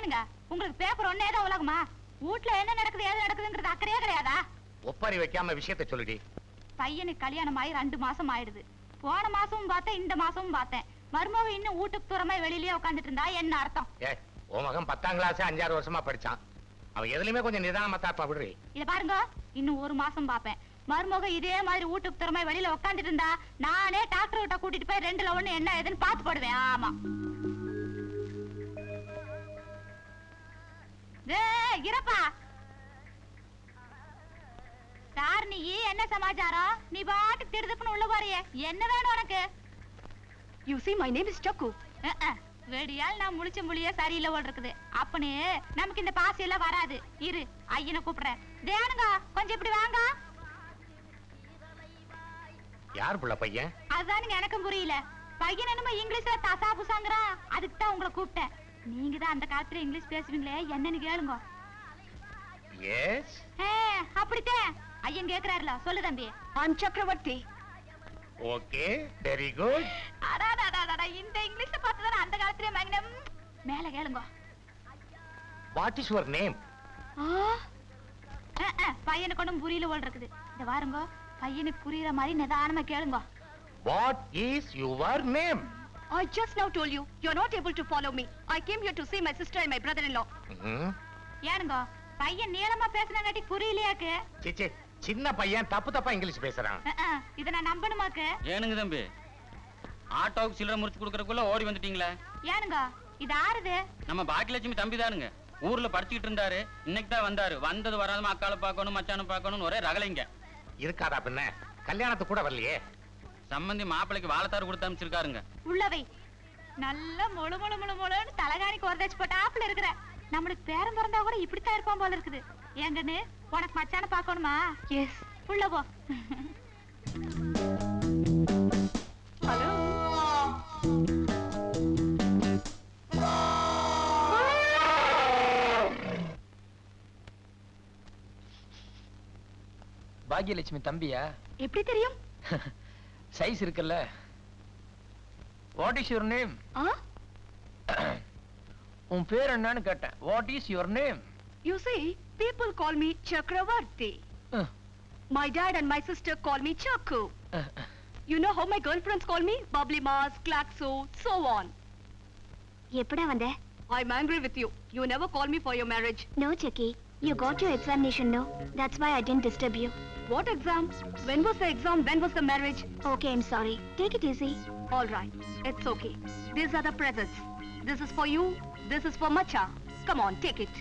ஏனுங்க உங்களுக்கு பேப்பர் ஒன்னே தான் உலகமா? வீட்டுல என்ன நடக்குது ஏது நடக்குதுங்கிறது அக்கறையே கிடையாதா? ஒப்பாரி வைக்காம விஷயத்தை சொல்லுடி. பையனுக்கு கல்யாணம் ஆகி 2 மாசம் ஆயிடுது. போன மாசமும் பார்த்தேன், இந்த மாசமும் பார்த்தேன். மருமக இன்னும் வீட்டுக்கு தூரமா வெளியிலேயே உட்காந்துட்டு இருந்தா என்ன அர்த்தம்? உன் மகன் 10ஆம் கிளாஸ் 5-6 வருஷமா படிச்சான். அவன் எதுலயுமே கொஞ்சம் நிதானமா தாப்பா விடுறி. இத பாருங்க, இன்னும் 1 மாசம் பாப்பேன். மருமக இதே மாதிரி வீட்டுக்கு தூரமா வெளியில உட்காந்துட்டு இருந்தா நானே டாக்டர் கிட்ட கூட்டிட்டு போய் 2ல 1 என்ன ஏதுன்னு பாத்து போடுவேன். ஆமா. இரப்பா சார், நீ என்ன சமாச்சாரம்? நீ பாட்டுக்கு திடுதுப்புன்னு உள்ள போறியே, என்ன வேணும் உனக்கு? You see, my name is Chakku. வெடியால் நான் முழிச்ச மொழியே சரியில்லை போல் இருக்குது. அப்பனே நமக்கு இந்த பாசி எல்லாம் வராது. இரு, ஐயனை கூப்பிடுறேன். தேனுங்க, கொஞ்சம் இப்படி வாங்க. யார் புள்ள பையன்? அதுதானுங்க எனக்கும் புரியல. பையன் என்னமோ இங்கிலீஷ்ல தசா புசாங்கிறான். அதுக்கு தான் உங்களை கூப்பிட்டேன். நீங்க தான் அந்த காலத்துல இங்கிலீஷ் பேசுவீங்களே, என்னன்னு கேளுங்க. எஸ், அப்படித்தான் ஐயன் கேக்குறாருல. சொல்லு தம்பி. I'm Chakravarti. Okay, very good. இந்த இங்கிலீஷ் பார்த்துதான் அந்த காலத்திலே மகனம். மேல கேளுங்க. What is your name? பையனுக்கு ஒன்றும் புரியல போல் இருக்குது. இந்த வாருங்க, பையனுக்கு புரியுற மாதிரி நிதானமா கேளுங்க. What is your name? I just now told you, you're not able to follow me. I came here to see my sister and my brother-in-law. ஏனுங்க பையன் நீளமா பேசுனாங்காட்டி புரியலையாக்கு? சிச்சி, சின்ன பையன் தப்பா இங்கிலீஷ் பேசுறான். இத நான் நம்பணுமாக்கு? ஏனுங்க தம்பி, ஆட்டோவுக்கு சில்லறை முறிச்சு கொடுக்கறதுக்குள்ள ஓடி வந்துட்டீங்களா? ஏனுங்க இது ஆறுது? நம்ம பாக்கியலட்சுமி தம்பி தானுங்க. ஊர்ல படிச்சுக்கிட்டு இருந்தாரு, இன்னைக்கு தான் வந்தாரு. வந்தது வராதமா அக்கால பாக்கணும் மச்சான பாக்கணும் ஒரே ரகலைங்க. இருக்காதா பின்ன? கல்யாணத்துக்கு கூட வரலையே. சம்பந்தி மாப்பிளைக்கு வாழைத்தாறு கொடுத்து அனுப்பிச்சிருக்காருங்க. உள்ளவை நல்ல முழு முழு முழு முழுன்னு தலகாணிக்கு ஒரு தச்சு போட்டாப்புல இருக்கிற. நம்மளுக்கு பேரம் பிறந்தா கூட இப்படித்தான் இருப்பான் போல இருக்குது. ஏங்கன்னு உனக்கு மச்சான பாக்கணுமா? Yes. உள்ள போ. Hello. பாக்கியலட்சுமி தம்பியா? எப்படி தெரியும்? சைஸ் இருக்குல்ல. What is your name? உன் பேர் என்னன்னு கேட்டேன். What is your name? You see, people call me Chakravarti. My dad and my sister call me Chakku. You know how my girlfriends call me? Bubbly Mars, Klaxo, so on. எப்படா வந்த? I'm angry with you. You never call me for your marriage. No, Chucky. You got your examination, no? That's why I didn't disturb you. What exam? When was the exam? When was the marriage? Okay, I'm sorry. Take it easy. All right. It's okay. These are the presents. This is for you. This is for Macha. Come on, take it.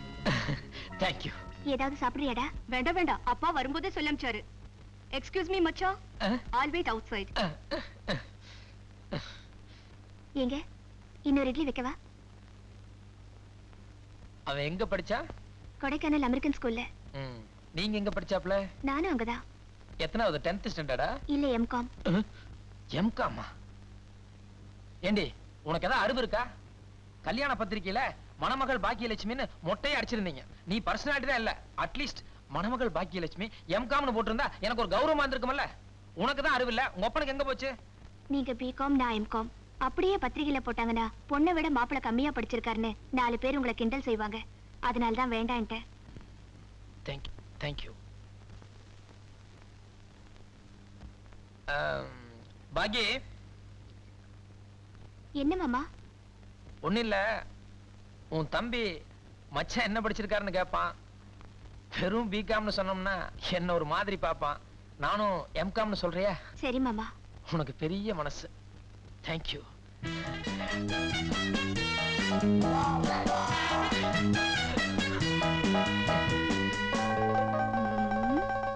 Thank you. ஏதாவது சாப்பிடுறியாடா? வேண்டாம் வேண்டாம், அப்பா வரும்போதே சொல்லி அனுப்பிச்சாரு. Excuse me, Macha. I'll wait outside. எங்க இன்னொரு இட்லி வைக்கவா? அவன் எங்க படிச்சா? கொடைக்கானல் அமெரிக்கன் ஸ்கூல்ல. நீங்க எங்க படிச்சாப்ல? நானும் அங்கதான். எத்தனாவது? 10th ஸ்டாண்டர்டா? இல்ல, M.Com. M.Com? ஏண்டி உனக்கு ஏதாவது அறிவு இருக்கா? கல்யாண பத்திரிக்கையில மணமகள் பாக்கியலட்சுமின்னு மொட்டையை அடிச்சிருந்தீங்க. நீ பர்சனாலிட்டி தான் இல்ல. அட்லீஸ்ட் மணமகள் பாக்கியலட்சுமி M.Com போட்டிருந்தா எனக்கு ஒரு கௌரவமா இருந்திருக்கும்ல. உனக்கு தான் அறிவு இல்ல. உங்க அப்பனுக்கு எங்க போச்சு? நீங்க B.Com, நான் M.Com. அப்படியே பத்திரிகையில போட்டாங்கன்னா பொண்ணை விட மாப்பிள்ள கம்மியா படிச்சிருக்காருன்னு 4 பேர் உங்களை கிண்டல் செய்வாங்க. அதனால தான் வேண்டான்ட்டேன். Thank you. பாக்கி என்ன மாமா? ஒண்ணு இல்ல. உன் தம்பி மச்சான் என்ன படிச்சிருக்காருன்னு கேட்பான். வெறும் B.Com சொன்னோம்னா என்ன ஒரு மாதிரி பாப்பான். நானும் M.Com சொல்றியா? சரி மாமா. உனக்கு பெரிய மனசு. Thank you.